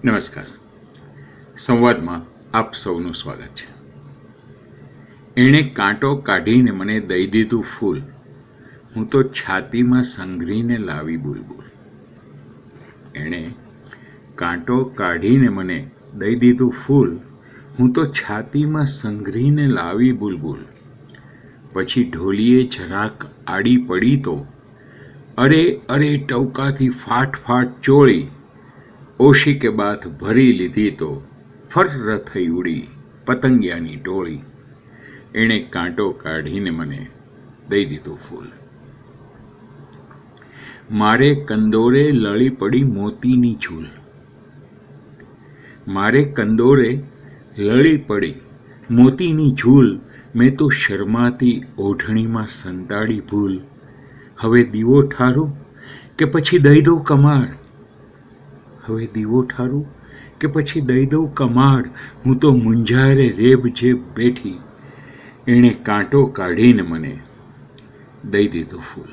નમસ્કાર. સંવાદમાં આપ સૌનું સ્વાગત છે. એણે કાંટો કાઢીને મને દઈ દીધું ફૂલ, હું તો છાતીમાં સંઘરીને લાવી બુલબુલ. એણે કાંટો કાઢીને મને દઈ દીધું ફૂલ, હું તો છાતીમાં સંઘરીને લાવી બુલબુલ. પછી ઢોલીએ જરાક આડી પડી તો અરે અરે ટવકાથી ફાટ ફાટ ચોળી, ઓશી કે બાથ ભરી લીધી તો ફર્ર થઈ ઉડી પતંગિયાની ટોળી. એણે કાંટો કાઢીને મને દઈ દીધું ફૂલ. મારે કંદોરે લળી પડી મોતીની ઝૂલ, મારે કંદોરે લળી પડી મોતીની ઝૂલ. મેં તો શરમાતી ઓઢણીમાં સંતાડી ભૂલ. હવે દીવો ઠારું કે પછી દઈ દઉં કમાડ, હવે દીવો ઠારું કે પછી દઈ દઉં કમાડ. હું તો મૂંઝારે રેબ જેબ બેઠી, એણે કાંટો કાઢીને મને દઈ દીધું ફૂલ.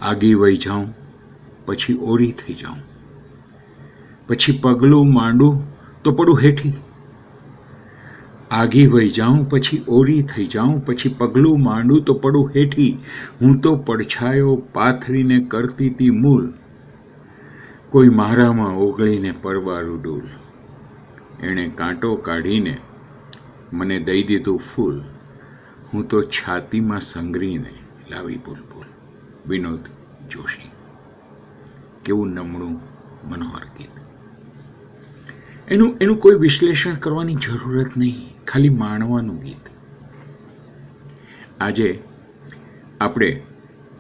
આગી વહી જાઉં પછી ઓરી થઈ જાઉં, પછી પગલું માંડું તો પડું હેઠી. આગી વહી જાઉં પછી ઓરી થઈ જાઉં, પછી પગલું માંડું તો પડું હેઠી. હું તો પડછાયો પાથરીને કરતી તી મૂલ, કોઈ મારામાં ઓગળીને પરવારું ડૂલ. એણે કાંટો કાઢીને મને દઈ દીધું ફૂલ, હું તો છાતીમાં સંઘરીને લાવી બુલબુલ. વિનોદ જોશી. કેવું નમણું મનોહર ગીત. એનું કોઈ વિશ્લેષણ કરવાની જરૂરત નહીં, ખાલી માણવાનું ગીત. આજે આપણે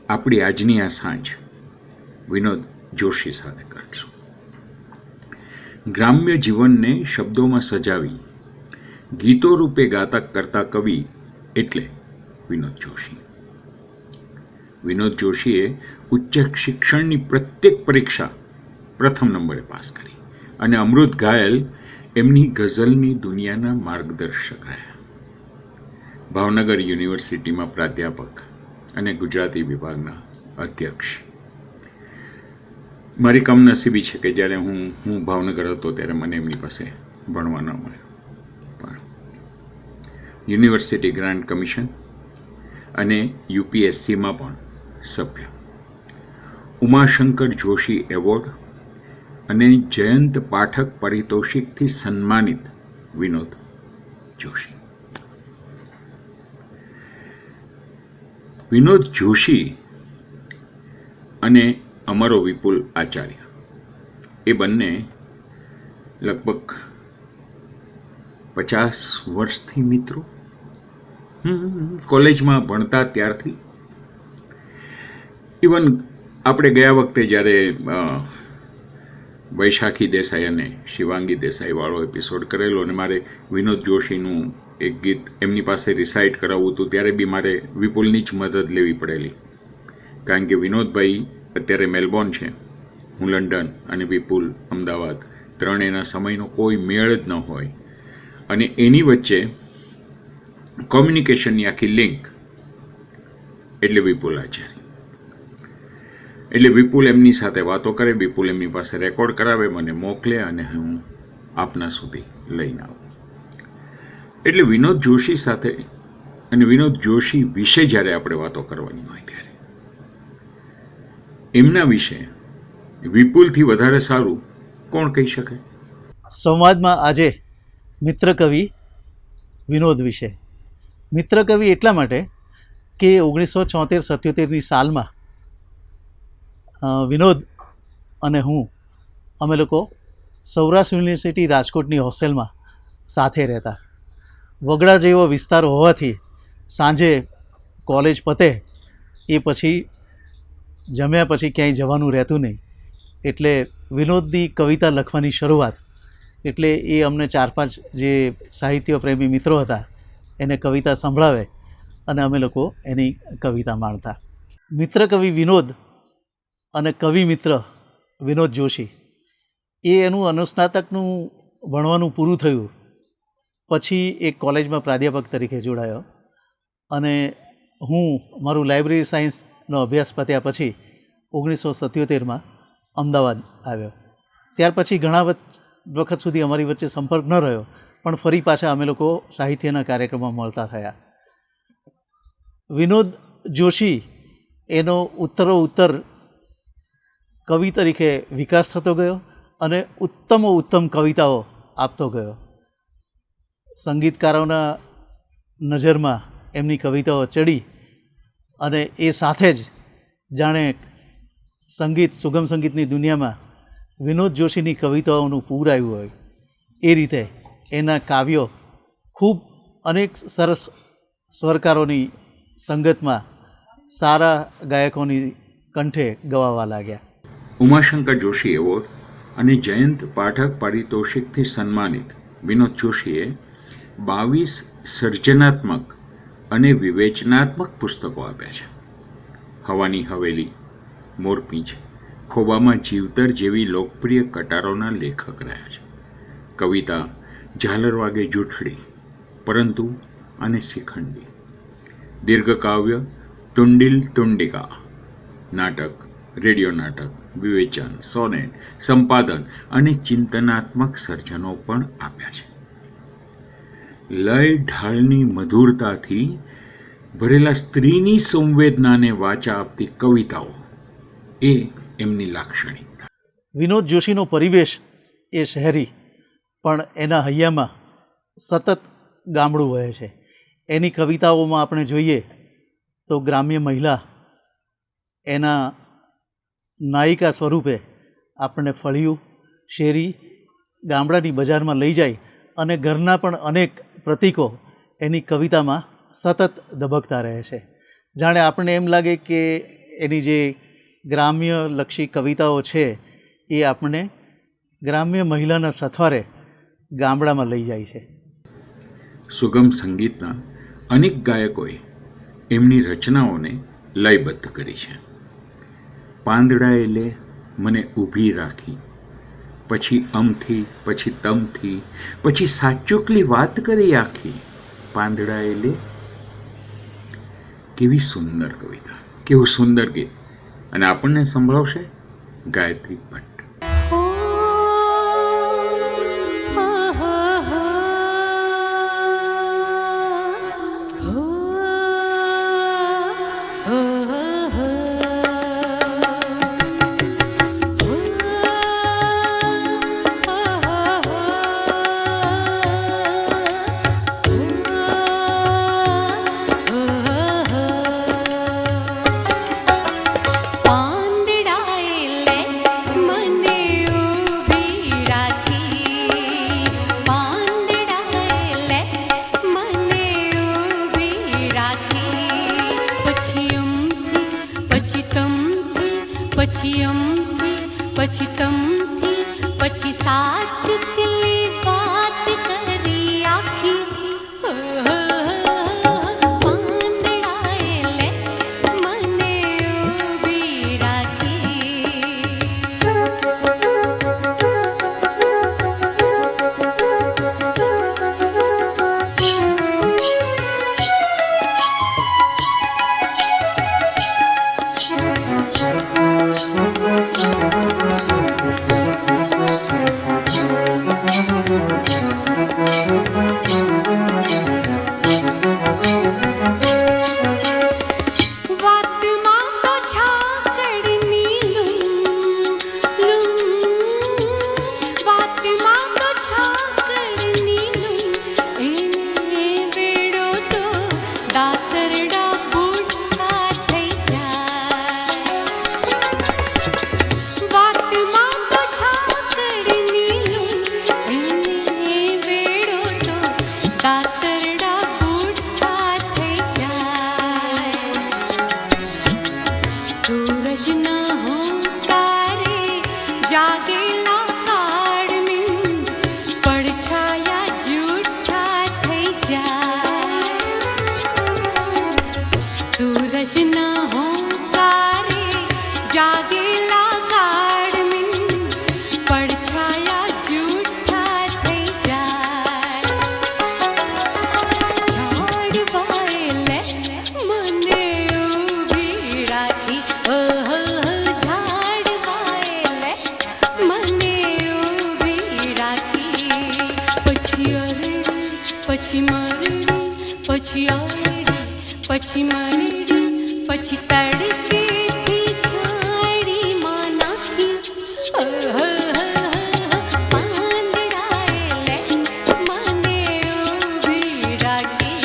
આપણી આજની આ સાંજ વિનોદ જોશી સાથે કરશું. ગ્રામ્ય જીવનને શબ્દોમાં સજાવી ગીતો રૂપે ગાતા કરતા કવિ એટલે વિનોદ જોશી. વિનોદ જોશીએ ઉચ્ચ શિક્ષણની પ્રત્યેક પરીક્ષા પ્રથમ નંબરે પાસ કરી અને અમૃત ઘાયલ એમની ગઝલની દુનિયાના માર્ગદર્શક રહ્યા. ભાવનગર યુનિવર્સિટીમાં પ્રાધ્યાપક અને ગુજરાતી વિભાગના અધ્યક્ષ. મારી કમનસીબી છે કે જ્યારે હું ભાવનગર હતો ત્યારે મને એમની પાસે ભણવા ન મળ્યો, પણ યુનિવર્સિટી ગ્રાન્ટ કમિશન અને યુપીએસસીમાં પણ સભ્ય. ઉમાશંકર જોશી એવોર્ડ અને જયંત પાઠક પારિતોષિકથી સન્માનિત વિનોદ જોશી. વિનોદ જોશી અને અમારો વિપુલ આચાર્ય એ બંને લગભગ 50 વર્ષથી મિત્રો. કોલેજમાં ભણતા ત્યારથી. ઇવન આપણે ગયા વખતે જ્યારે વૈશાખી દેસાઈ અને શિવાંગી દેસાઈવાળો એપિસોડ કરેલો અને મારે વિનોદ જોશીનું એક ગીત એમની પાસે રિસાઇટ કરાવવું હતું, ત્યારે બી મારે વિપુલની જ મદદ લેવી પડેલી, કારણ કે વિનોદભાઈ અત્યારે મેલબોર્ન છે, હું લંડન અને વિપુલ અમદાવાદ. ત્રણેયના સમયનો કોઈ મેળ જ ન હોય અને એની વચ્ચે કોમ્યુનિકેશનની આખી લિંક એટલે વિપુલ આચાર્ય. એટલે વિપુલ એમની સાથે વાતો કરે, વિપુલ એમની પાસે રેકોર્ડ કરાવે, મને મોકલે અને હું આપના સુધી લઈને આવું. એટલે વિનોદ જોશી સાથે અને વિનોદ જોશી વિશે જ્યારે આપણે વાતો કરવાની હોય ત્યારે એમના વિશે વિપુલથી વધારે સારું કોણ કહી શકે? સંવાદમાં આજે મિત્ર કવિ વિનોદ વિશે. મિત્ર કવિ એટલા માટે કે 1974-77ની સાલમાં વિનોદ અને હું અમે લોકો સૌરાષ્ટ્ર યુનિવર્સિટી રાજકોટની હોસ્ટેલમાં સાથે રહેતા. વગડા જેવો વિસ્તાર હોવાથી સાંજે કોલેજ પતે એ પછી જમ્યા પછી ક્યાંય જવાનું રહેતું નહીં, એટલે વિનોદની કવિતા લખવાની શરૂઆત. એટલે એ અમને 4-5 જે સાહિત્ય પ્રેમી મિત્રો હતા એને કવિતા સંભળાવે અને અમે લોકો એની કવિતા માણતા. મિત્ર કવિ વિનોદ અને કવિ મિત્ર વિનોદ જોશી એ એનું અનુસ્નાતકનું ભણવાનું પૂરું થયું પછી એક કોલેજમાં પ્રાધ્યાપક તરીકે જોડાયો અને હું મારું લાઇબ્રેરી સાયન્સનો અભ્યાસ પત્યા પછી 1977માં અમદાવાદ આવ્યો. ત્યાર પછી ઘણા વખત સુધી અમારી વચ્ચે સંપર્ક ન રહ્યો, પણ ફરી પાછા અમે લોકો સાહિત્યના કાર્યક્રમમાં મળતા થયા. વિનોદ જોશી એનો ઉત્તરોત્તર કવિ તરીકે વિકાસ થતો ગયો અને ઉત્તમ કવિતાઓ આપતો ગયો. સંગીતકારોના નજરમાં એમની કવિતાઓ ચડી અને એ સાથે જ જાણે સુગમ સંગીતની દુનિયામાં વિનોદ જોશીની કવિતાઓનું પૂર આવ્યું હોય એ રીતે એના કાવ્યો ખૂબ અનેક સરસ સ્વરકારોની સંગતમાં સારા ગાયકોની કંઠે ગવાવા લાગ્યા. ઉમાશંકર જોશી એવોર્ડ અને જયંત પાઠક પારિતોષિકથી સન્માનિત વિનોદ જોશીએ 22 સર્જનાત્મક અને વિવેચનાત્મક પુસ્તકો આપ્યા છે. હવાની હવેલી, મોરપીંછ, ખોબામાં જીવતર જેવી લોકપ્રિય કટારોના લેખક રહ્યા છે. કવિતા ઝાલર વાગે જૂઠડી, પરંતુ અને શિખંડી, દીર્ઘકાવ્ય તુંડિલ તુંડિકા, નાટક, રેડિયો નાટક, વિવેચન, સોનેટ, સંપાદન અને ચિંતનાત્મક સર્જનો પણ આપ્યા છે. લય ઢાળની મધુરતાથી ભરેલા સ્ત્રીની સંવેદનાને વાચા આપતી કવિતાઓ એ એમની લાક્ષણિકતા. વિનોદ જોશીનો પરિવેશ એ શહેરી, પણ એના હૈયામાં સતત ગામડું વહે છે. એની કવિતાઓમાં આપણે જોઈએ તો ગ્રામ્ય મહિલા એના નાયિકા સ્વરૂપે આપણને ફળિયું, શેરી, ગામડાની બજારમાં લઈ જાય અને ઘરના પણ અનેક પ્રતીકો એની કવિતામાં સતત ધબકતા રહે છે. જાણે આપણને એમ લાગે કે એની જે ગ્રામ્યલક્ષી કવિતાઓ છે એ આપણને ગ્રામ્ય મહિલાના સથવારે ગામડામાં લઈ જાય છે. સુગમ સંગીતના અનેક ગાયકોએ એમની રચનાઓને લયબદ્ધ કરી છે. પાંદડાએ લે મને ઊભી રાખી, પછી અમથી, પછી તમથી, પછી સાચુકલી વાત કરી આખી. પાંદડાએ લે, કેવી સુંદર કવિતા, કેવું સુંદર ગીત. અને આપણને સંભળાવશે ગાયત્રી ભટ્ટ. પછી તમથી, પછી સાચુકલી વાત કરી આખી. પાંદડાએ લે મને ઊભી રાખી. પછી મરડી પછી આરડી પછી મરડી પછી તડકેથી છાડીમાં નાખી પાંદડાએ લે મને ઊભી રાખી.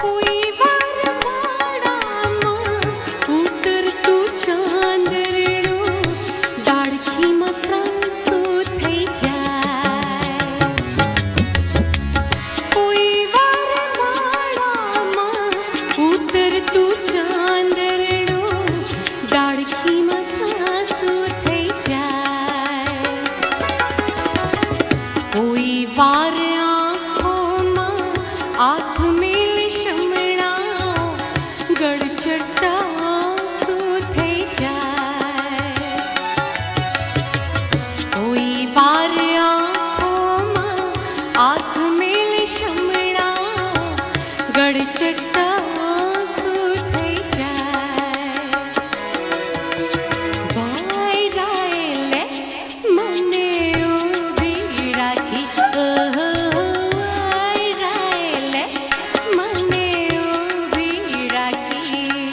કોઈ વાર માળામાં ઉતરતું ચાંદરડું ડાળખીમાં ત્રાંસું થઈ જાય. કોઈ વાર માળામાં ઉતરતું ચાંદરડું ડાળખીમાં ત્રાંસું થઈ જાય. કોઈ વાર આંખોમાં આંખ મેલ શમણા ગળચટ્ટા આંસુ થઈ જાય. કોઈ વાર આંખોમાં આંખ મેલ શમણા ગળચટ્ટા આંસુ થઈ જાય. વાયરાએ લે મને ઊભી રાખી વાયરાએ લે મને ઊભી રાખી.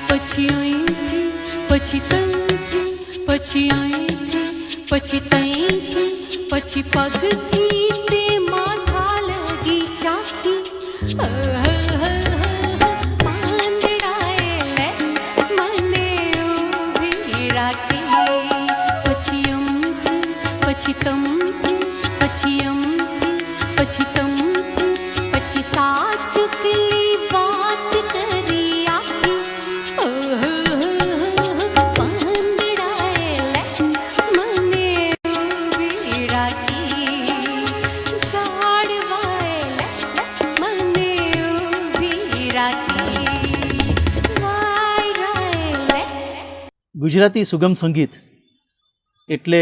પછી અહીંથી પછી તહીંથી પછી અહીંથી પછી તહીંથી પછી પગથી તે માથા લગી ચાખી પાંદડાએ લે મને ઊભી રાખી. પછી અમથી પછી તમથી પછી અમથી પછી તમથી પછી સાચુકલી વાત કરી આખી પાંદડાએ લે મને ઊભી રાખી. ઝાડવાએ લે મને ઊભી રાખી. વાયરાએ લે ગુજરાતી સુગમ સંગીત એટલે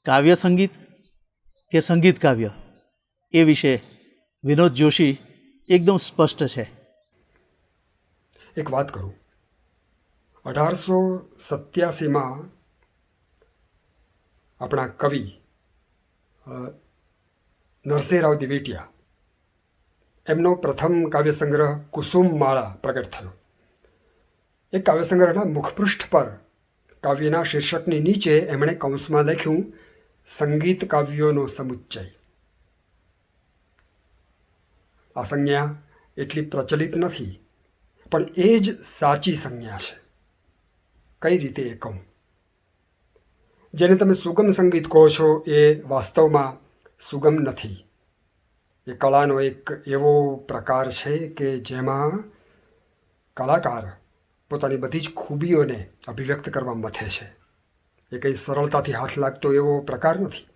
કાવ્ય સંગીત કે સંગીત કાવ્ય એ વિશે વિનોદ જોશી એકદમ સ્પષ્ટ છે. એક વાત કરું, 1887માં આપણા કવિ નરસિંહરાવ દિવેટિયા એમનો પ્રથમ કાવ્ય સંગ્રહ કુસુમમાળા પ્રગટ થયો. એ કાવ્ય સંગ્રહના મુખપૃષ્ઠ પર કાવ્યના શીર્ષકની નીચે એમણે કૌંસમાં લખ્યું સંગીત કાવ્યોનો સમુચ્ચય. આ સંજ્ઞા એટલી પ્રચલિત નથી, પણ એ જ સાચી સંજ્ઞા છે. કઈ રીતે એ કહું? જેને તમે સુગમ સંગીત કહો છો એ વાસ્તવમાં સુગમ નથી. એ કળાનો એક એવો પ્રકાર છે કે જેમાં કલાકાર પોતાની બધી જ ખૂબીઓને અભિવ્યક્ત કરવા મથે છે. એ કંઈ સરળતાથી હાથ લાગતો એવો પ્રકાર નથી.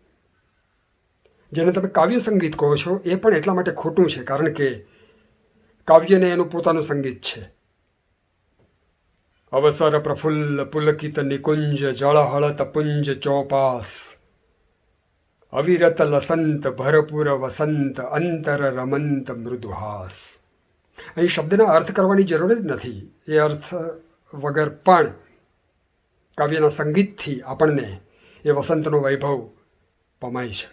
જેને તમે કાવ્ય સંગીત કહો છો એ પણ એટલા માટે ખોટું છે કારણ કે કાવ્યને એનું પોતાનું સંગીત છે. અવસર પ્રફુલ્લ પુલકિત નિકુંજ જળહળત પુંજ ચોપાસ અવિરત લસંત ભરપૂર વસંત અંતર રમંત મૃદુહાસ. અહીં શબ્દના અર્થ કરવાની જરૂર જ નથી. એ અર્થ વગર પણ કાવ્યના સંગીતથી આપણને એ વસંતનો વૈભવ પમાય છે.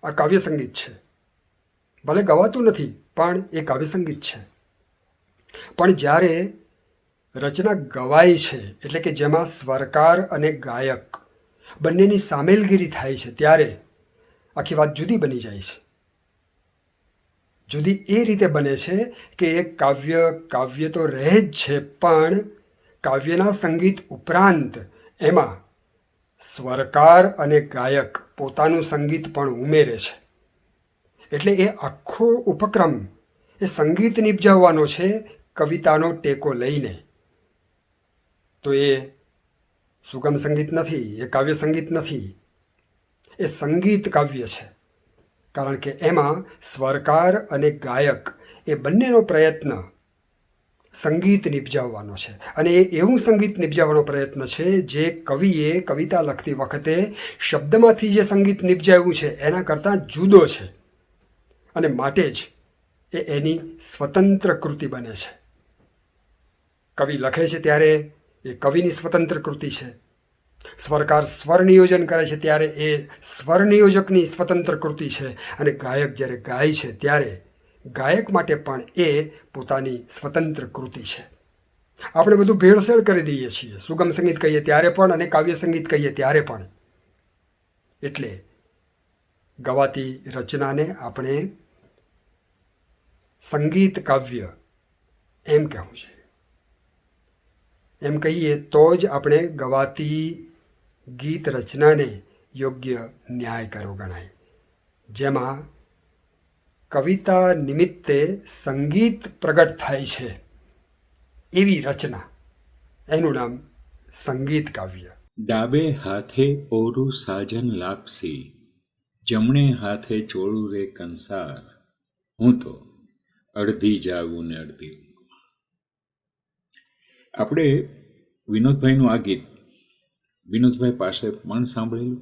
આ કાવ્ય સંગીત છે. ભલે ગવાતું નથી પણ એ કાવ્ય સંગીત છે. પણ જ્યારે રચના ગવાય છે એટલે કે જેમાં સ્વરકાર અને ગાયક બંનેની સામેલગીરી થાય છે ત્યારે આખી વાત જુદી બની જાય છે. જુદી એ રીતે બને છે કે એ કાવ્ય તો રહે જ છે પણ કાવ્યના સંગીત ઉપરાંત એમાં સ્વરકાર અને ગાયક પોતાનું સંગીત પણ ઉમેરે છે. એટલે એ આખો ઉપક્રમ એ સંગીત નિપજાવવાનો છે કવિતાનો ટેકો લઈને, તો એ સુગમ સંગીત નથી, એ કાવ્ય સંગીત નથી, એ સંગીત કાવ્ય છે. કારણ કે એમાં સ્વરકાર અને ગાયક એ બંનેનો પ્રયત્ન સંગીત નિપજાવવાનો છે. અને એ એવું સંગીત નિપજાવવાનો પ્રયત્ન છે જે કવિએ કવિતા લખતી વખતે શબ્દમાંથી જે સંગીત નિપજાવ્યું છે એના કરતાં જુદો છે, અને માટે જ એ એની સ્વતંત્ર કૃતિ બને છે. કવિ લખે છે ત્યારે એ કવિની સ્વતંત્ર કૃતિ છે. સ્વરકાર સ્વર નિયોજન કરે છે ત્યારે એ સ્વર નિયોજકની સ્વતંત્ર કૃતિ છે. અને ગાયક જ્યારે ગાય છે ત્યારે ગાયક માટે પણ એ પોતાની સ્વતંત્ર કૃતિ છે. આપણે બધું ભેળસેળ કરી દઈએ છીએ, સુગમ સંગીત કહીએ ત્યારે પણ અને કાવ્ય સંગીત કહીએ ત્યારે પણ. એટલે ગવાતી રચનાને આપણે સંગીત કાવ્ય એમ કહેવું છે. એમ કહીએ તો જ આપણે ગવાતી ગીત રચનાને યોગ્ય ન્યાય કરો ગણાય. જેમાં કવિતા નિમિત્તે સંગીત પ્રગટ થાય છે એવી રચના, એનું નામ સંગીત કાવ્ય. ડાબે હાથે ઓરું સાજન લાપસી, જમણે હાથે ચોળું રે કંસાર, હું તો અડધી જાગું ને અડધી ઊંઘમાં. આપણે વિનોદભાઈનું આ ગીત વિનોદભાઈ પાસે પણ સાંભળેલું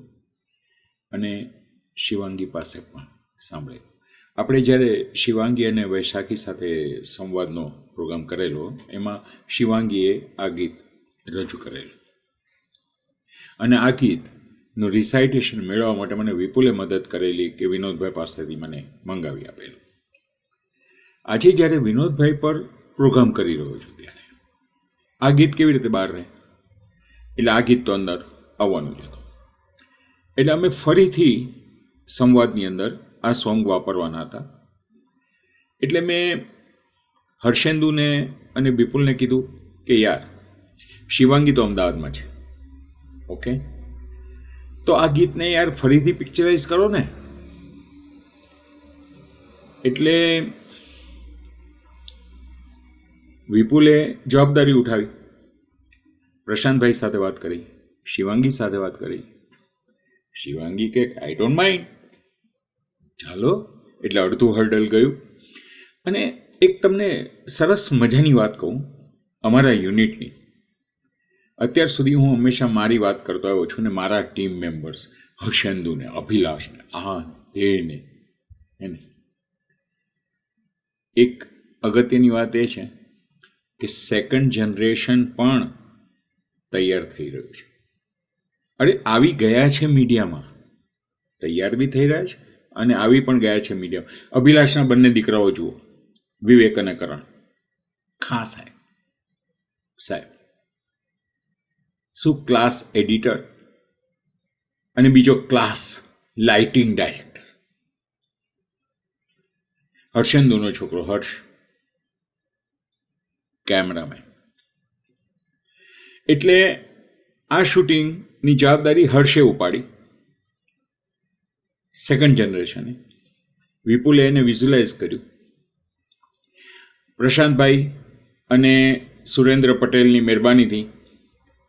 અને શિવાંગી પાસે પણ સાંભળેલું. આપણે જ્યારે શિવાંગી અને વૈશાખી સાથે સંવાદનો પ્રોગ્રામ કરેલો, એમાં શિવાંગીએ આ ગીત રજૂ કરેલું અને આ ગીતનું રિસાઇટેશન મેળવવા માટે મને વિપુલે મદદ કરેલી કે વિનોદભાઈ પાસેથી મને મંગાવી આપેલું. આજે જ્યારે વિનોદભાઈ પર પ્રોગ્રામ કરી રહ્યો છું ત્યારે આ ગીત કેવી રીતે બહાર રહે, એટલે આ ગીત તો અંદર આવવાનું જ હતું. એટલે અમે ફરીથી સંવાદની અંદર આ સોંગ વાપરવાના હતા. એટલે મેં હર્ષેન્દુને અને વિપુલને કીધું કે યાર, શિવાંગી તો અમદાવાદમાં છે, ઓકે, તો આ ગીતને યાર ફરીથી પિક્ચરાઇઝ કરો ને. એટલે વિપુલે જવાબદારી ઉઠાવી, પ્રશાંતભાઈ સાથે વાત કરી, શિવાંગી સાથે વાત કરી. શિવાંગી કે આઈ ડોન્ટ માઇન્ડ, ચાલો. એટલે અડધું હર્ડલ ગયું. અને એક તમને સરસ મજાની વાત કહું અમારા યુનિટની. અત્યાર સુધી હું હંમેશા મારી વાત કરતો આવ્યો છું ને મારા ટીમ મેમ્બર્સ હર્ષેન્દુને, અભિલાષને, આ તેને એને. એક અગત્યની વાત એ છે કે સેકન્ડ જનરેશન પણ તૈયાર થઈ રહ્યું છે. અરે આવી ગયા છે મીડિયામાં, તૈયાર બી થઈ રહ્યા છે અને આવી પણ ગયા છે મીડિયામાં. અભિલાષના બંને દીકરાઓ જુઓ, વિવેક અને કરણ. ખા સાહેબ, સાહેબ શું ક્લાસ એડિટર અને બીજો ક્લાસ લાઇટિંગ ડાયરેક્ટર. હર્ષેન્દુનો છોકરો હર્ષ કેમેરામેન. એટલે આ શૂટિંગની જવાબદારી હર્ષે ઉપાડી, સેકન્ડ જનરેશને. વિપુલે એને વિઝ્યુલાઇઝ કર્યું. પ્રશાંતભાઈ અને સુરેન્દ્ર પટેલની મહેરબાનીથી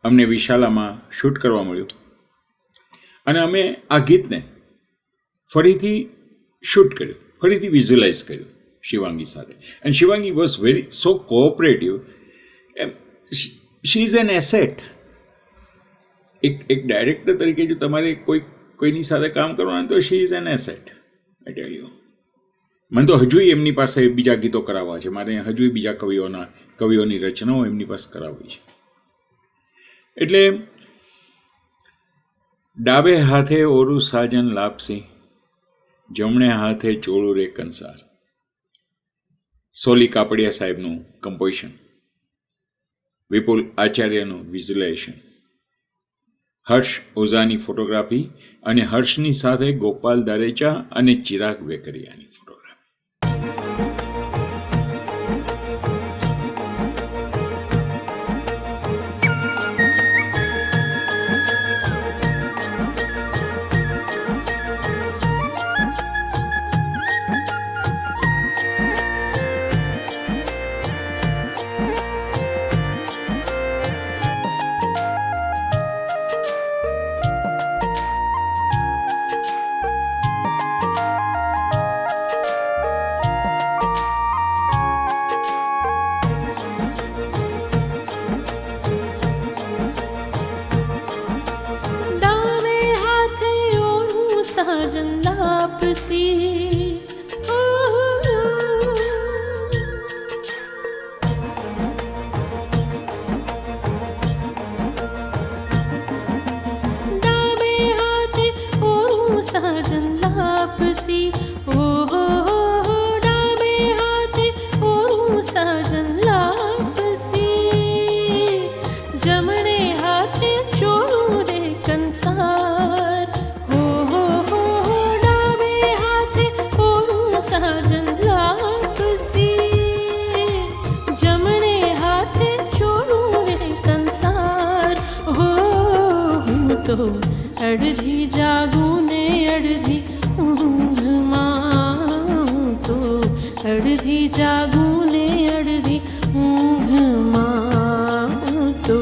અમને વિશાલામાં શૂટ કરવા મળ્યું અને અમે આ ગીતને ફરીથી શૂટ કર્યું, ફરીથી વિઝ્યુલાઇઝ કર્યું શિવાંગી સાથે. And Shivangi was very so cooperative. She is an asset. એક ડાયરેક્ટર તરીકે જો તમારે કોઈની સાથે કામ કરવાનું તો she is an asset. I tell you. મને તો હજુય એમની પાસે બીજા ગીતો કરાવવા છે, મારે હજુય બીજા કવિઓની રચનાઓ એમની પાસે કરાવવી છે. એટલે ડાબે હાથે ઓરું સાજન લાપસી, જમણે હાથે ચોળું રે કંસાર. સોલી કાપડિયા સાહેબનું કમ્પોઝિશન, વિપુલ આચાર્યનું વિઝ્યુલાઇઝેશન, હર્ષ ઓઝાની ફોટોગ્રાફી અને હર્ષની સાથે ગોપાલ દારેચા અને ચિરાગ વેકરિયાની ફોટોગ્રાફી. જાગું ને અડધી ઊંઘમાં હું તો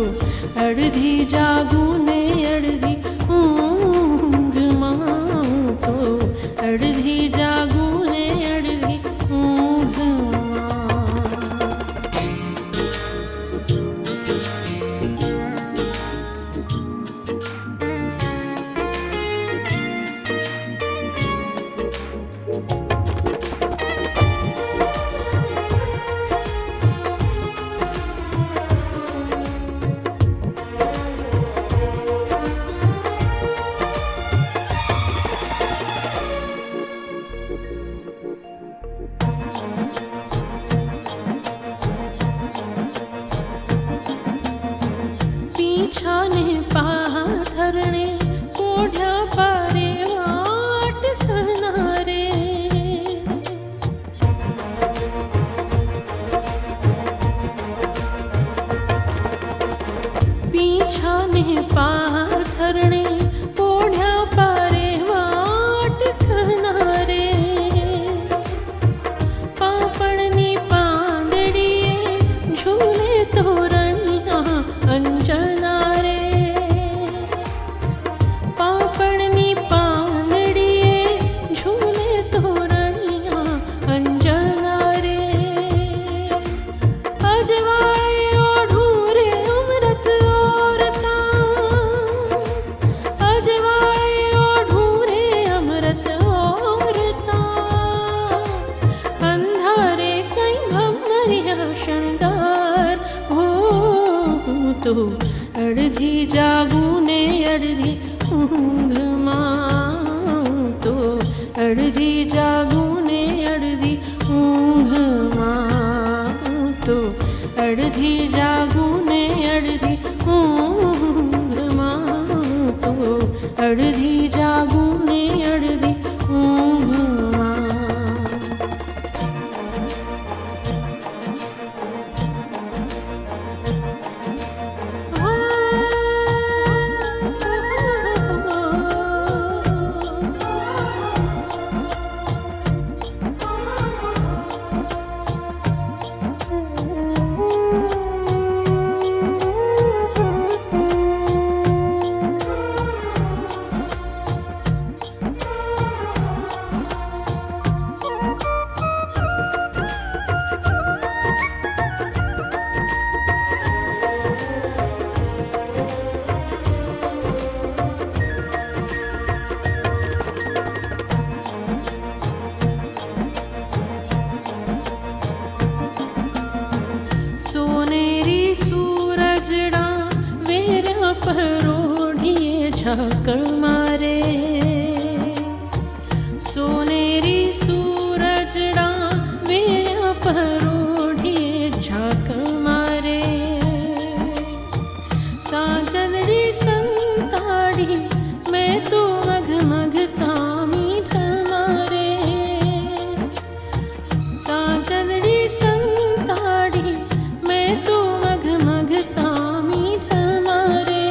અડધી જાગું ને અડધી ઊંઘમાં હું તો અડધી જાગું ને અડધી ઊંઘમાં. પીછાને પાથરણે કોઢ્યા પારે વાટ કરનારે પીછાને પાથરણે કોઢ્યા પારે વાટ કરનારે પાપણની પાંદડીએ ઝૂલે તોરણિયા અંજના રે પાપણની પાંદડીએ ઝૂલે તોરણિયા અંજના રે અજવાળે ઓઢું રે અમૃત ઓરતા અજવાળે ઓઢું રે અમૃત ઓરતા અંધારે કઈ ભમરિયા શણગાર હો હું તો અડધી જાગું ને અડધી ઊંઘમાં હું તો અડધી જાગું ને અડધી ઊંઘમાં હું તો અડધી જાગું ને અડધી ઊંઘમાં હું તો અડધી જાગું ને અડધી ઊંઘમાં. સોનેરી સૂરજડા વેરા પરોઢીએ ઝાકળ મારે સોનેરી સૂરજડા વેરા પરોઢીએ ઝાકળ મારે સાજલડી સંતાડી મેં તો મગમગતા મીઠળ મારે સાજલડી સંતાડી મેં તો મગમગતા મીઠળ મારે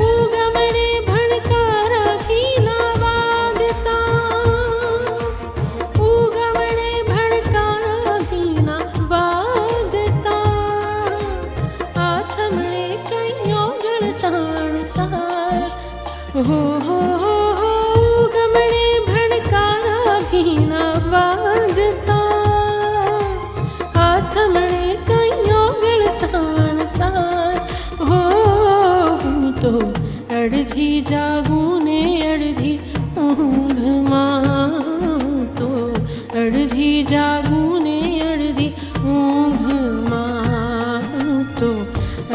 ઉગમણે ભણકારા ઘીના વાગતા ઉગમણે ભણકારા ઘીના વાગતા આથમણે કઈઓ જળતાણ સાર હો ઉગમણે ભણકારા ઘીના વાગતા આથમણે કઈઓ ગળતાણ સાર હો હું તો અડધી જાગું ને અડધી ઊંઘમાં હું તો અડધી જાગું ને અડધી ઊંઘમાં હું તો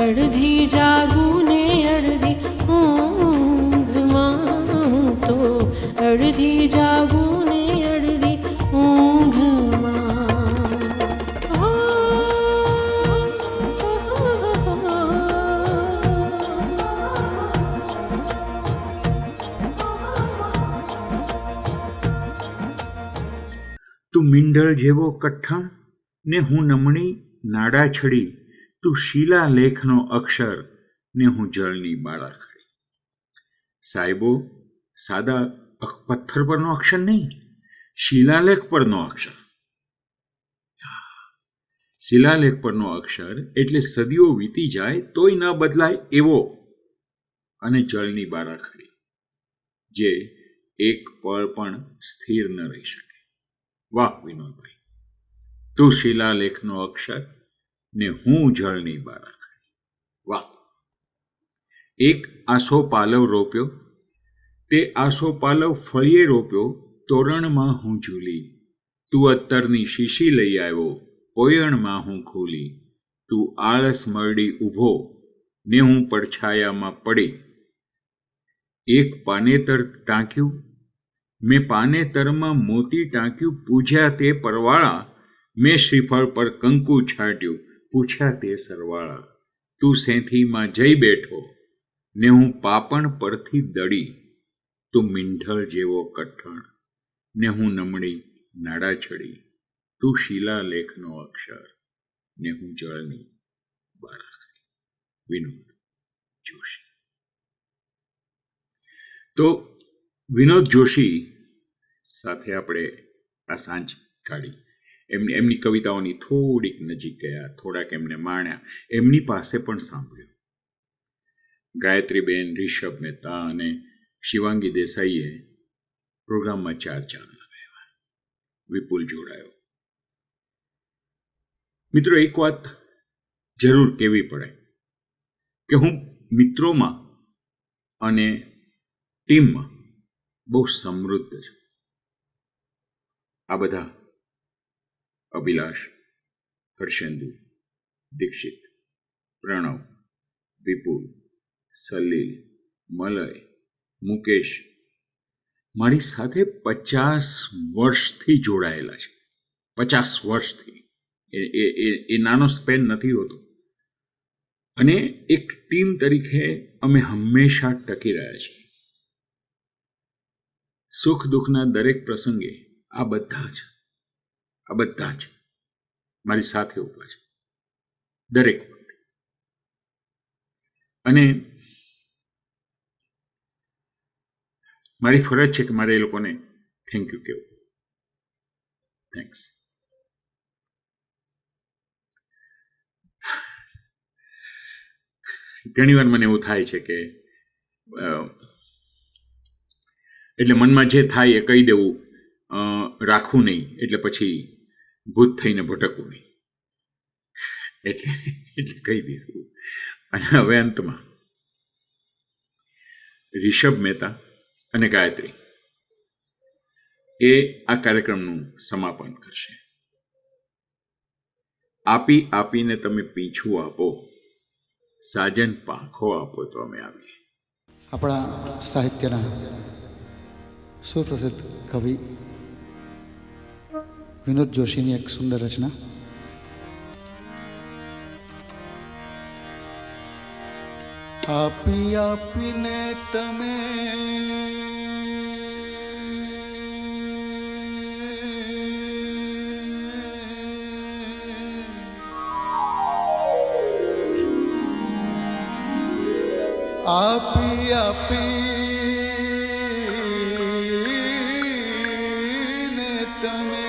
અડધી જાગું ને અડધી ઊંઘમાં હું તો અડધી જાગું ને અડધી ઊંઘમાં. તું મીંઢળ જેવો કઠણ ને હું નમણી નાડા છડી, તું શીલા લેખનો અક્ષર ને હું જળની બાળાખડી. સાહેબો, સાદા પથ્થર પરનો અક્ષર નહીં, શિલાલેખ પરનો અક્ષર. શિલાલેખ પરનો અક્ષર એટલે સદીઓ વીતી જાય તોય ન બદલાય એવો અને જળની બારાખડી જે એક પળ પણ સ્થિર ન રહી શકે. વાહ વિનોદભાઈ, તું શિલાલેખનો અક્ષર ને હું જળની બારાખડી. વાહ. એક આસો પાલવ રોપ્યો, તે આસો પાલવ ફળીએ રોપ્યો, તોરણમાં હું ઝૂલી. તું અત્તરની શીશી લઈ આવ્યો, ઓયણમાં હું ખોલી. તું આળસ મરડી ઊભો ને હું પડછાયામાં પડી. એક પાનેતર ટાંક્યું, મેં પાનેતરમાં મોતી ટાંક્યું. પૂજ્યા તે પરવાળા, મેં શ્રીફળ પર કંકુ છાંટ્યું. પૂછ્યા તે સરવાળા. તું સેંથીમાં જઈ બેઠો ને હું પાપણ પરથી દડી. તું મીંઢળ જેવો કઠણ ને હું નમણી નાડા ચડી. તું શિલાલેખનો અક્ષર ને હું જળની બારાખડી. વિનોદ જોશી. તો વિનોદ જોશી સાથે આપણે આ સાંજ કાઢી. એમની કવિતાઓની થોડીક નજીક ગયા, થોડાક એમને માણ્યા, એમની પાસે પણ સાંભળ્યું. ગાયત્રીબેન, રિષભ મહેતા અને શિવાંગી દેસાઈએ પ્રોગ્રામમાં 4 ચાંદ લગાવ્યા. વિપુલ જોડાયો. મિત્રો, એક વાત જરૂર કહેવી પડે કે હું મિત્રોમાં અને ટીમમાં બહુ સમૃદ્ધ છું. આ બધા અભિલાષ, હર્ષેન્દુ, દીક્ષિત, પ્રણવ, વિપુલ, સલીલ, મલય, મુકેશ મારી સાથે 50 વર્ષથી જોડાયેલા છે. 50 વર્ષથી. એ નાનો સ્પેન નથી હોતો. અને એક ટીમ તરીકે અમે હંમેશા ટકી રહ્યા છીએ. સુખ દુઃખના દરેક પ્રસંગે આ બધા જ મારી સાથે ઊભા છે, દરેક વખતે. અને મારી ફરજ છે કે મારે એ લોકોને થેન્ક યુ કહેવું. થેન્ક્સ. ઘણીવાર મને એવું થાય છે કે એટલે મનમાં જે થાય એ કહી દેવું, રાખવું નહીં, એટલે પછી ભૂત થઈને ભટકવું નહીં, એટલે કહી દીધું. અને હવે અંતમાં રિષભ મહેતા અને ગાયત્રી એ આ કાર્યક્રમનું સમાપન કરશે. આપી આપીને તમે પીછું આપો, સાજન પાંખો આપો તો અમે આવીએ. આપણા સાહિત્યના સુપ્રસિદ્ધ કવિ વિનોદ જોશીની એક સુંદર રચના. આપી આપીને તમે આપી આપીને તમે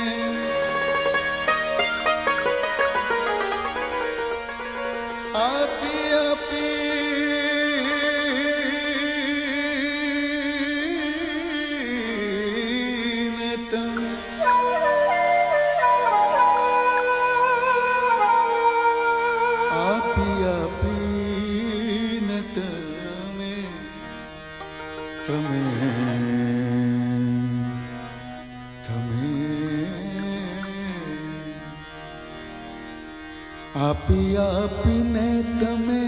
આપી આપીને તમે આપી આપીને તમે તમે તમે આપી આપીને તમે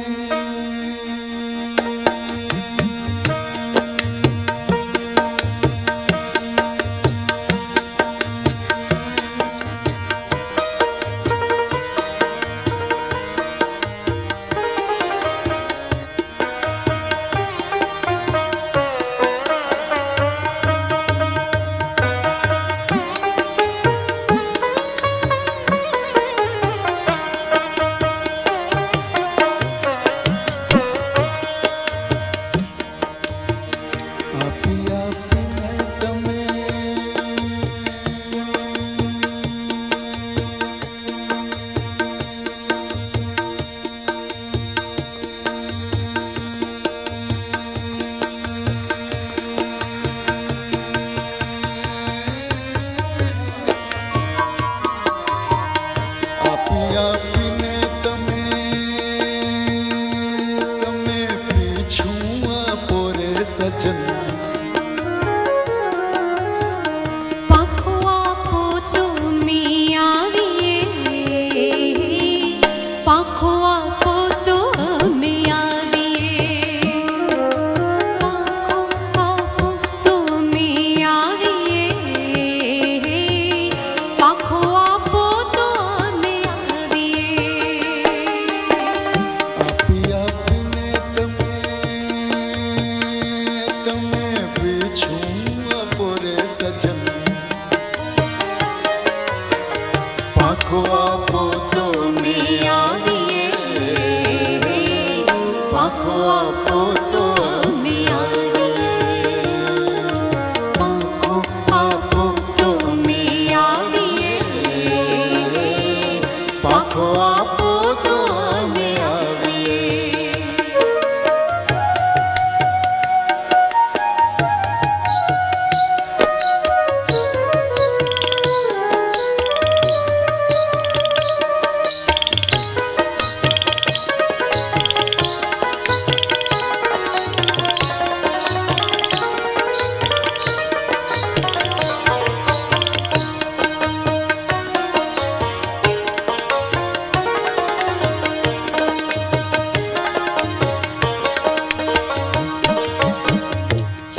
પાખો આપો તો મેં આવીએ, પાખો આપો તો મેં આવીએ, પાંખો આપો તો મેં આવીએ, પાખો આપો તો મેં આવીએ.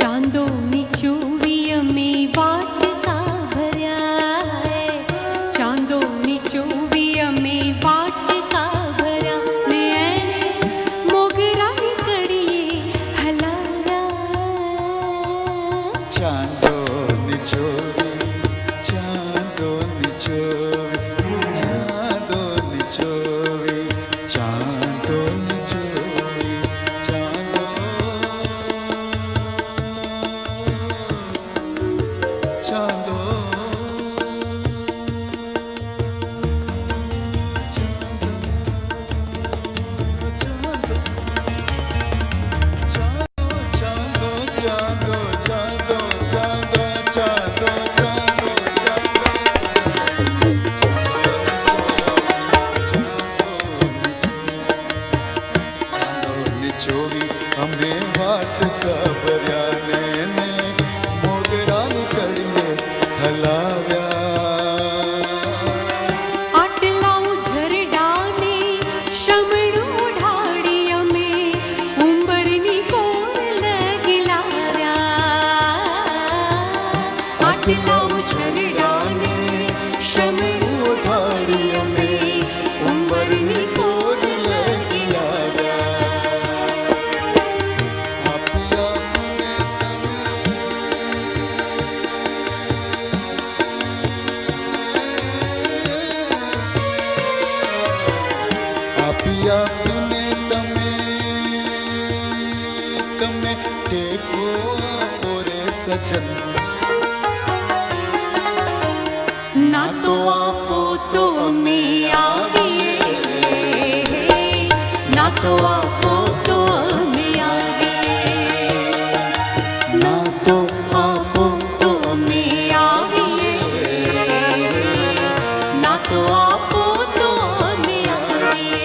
ચાંદોની ચોવી અમે વાટકા ભર્યા હે, ચાંદોની ચોવી અમે વાટકા ભર્યા ને એને મોગરાની કડીએ હલાવ્યા. ચાંદોની ચોવી, ચાંદોની ચોવી, ચાંદોની ચોવી, ચાંદોની ચોવી, ચાંદો, ચાંદો, ચાંદો, ચાંદો, ચાંદો, ચાંદો, ચાંદો, ચાંદોની ચોવી અમે વાટકા ભર્યા ને મોગરાની કડીએ હલાવ્યા. આટલા ઝરડાને શમણું ઢાળી અમે ઉંબરની કોર લગીલાવ્યા. આટલા ઝરડાને શમણું ઉઠાડી અમે ઉંબરની કોર લગી લાવ્યા. આપ્યા મને આપ્યા મને તમે, તમે ટેકો આપો રે સજન. ના તો આપો તો અમે આવીએ, ના તો આપો તો અમે આવીએ, ના તો આપો તો અમે આવીએ, ના તો આપો તો અમે આવીએ.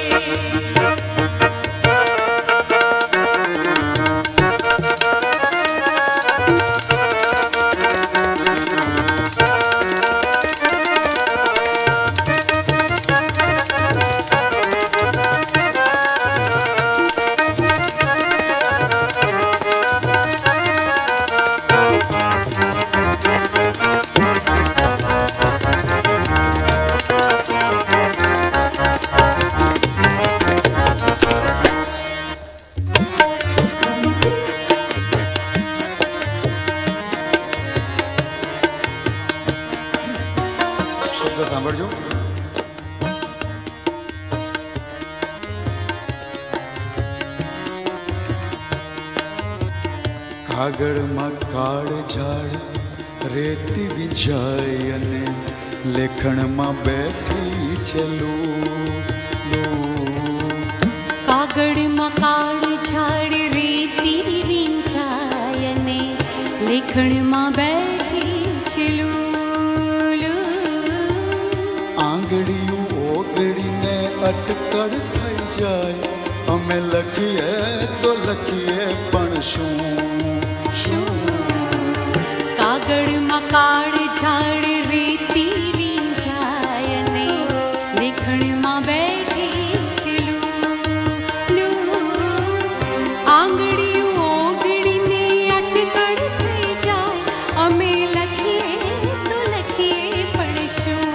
શબ્દ સાંભળજો. કાગળમાં કાળ ઝાડ રેતી વિંજાય અને લેખણમાં બેઠી છે કાગળમાં કાળ ઝાડ રેતી વિંછાય અને લેખણમાં બેઠી છે લૂલું. આંગળીયું ઓગળીને અટકળ થઈ જાય. અમે લખીએ તો લખીએ પણ શું કાગળમાં કાળ ઝાડ રેતી વિંછાય અને લેખણમાં બેઠી છે લૂલું. આંગળીઓ ઓગળીને અટકળ થઈ જાય. અમે લખીએ તો લખીએ પણ શું.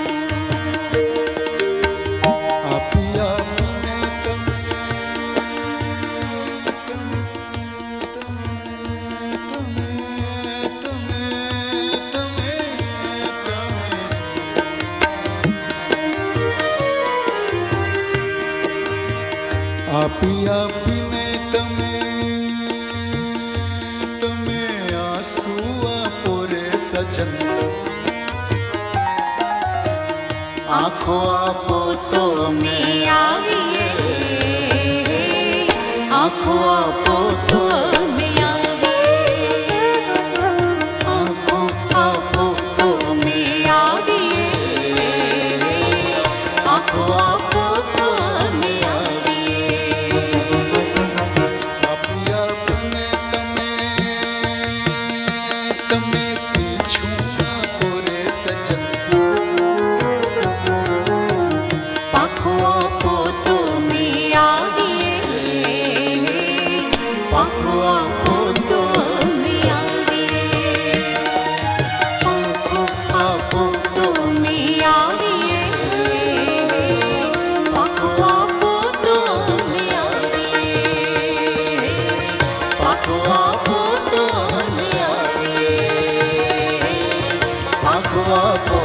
આપ્યા મને તમે, તમે, તમે, તમે, તમે, આપી આપીને તમે તમે આંસુ આપો રે સજન આંખો આપો તો અમે આવીએ આંખો આપો તો અમે આવીએ આંખો આપો તો અમે આવીએ આંખો આપો તો અમે આવીએ આપી આપને તમે પીછું આપો રે સજન પાખો આપો તો અમે આવીએ પાખો આપો તો અમે આવીએ પાખો આપો તો અમે આવીએ પાખો આપો તો અમે આવીએ પાખો આપો તો અમે આવીએ પાખો આપો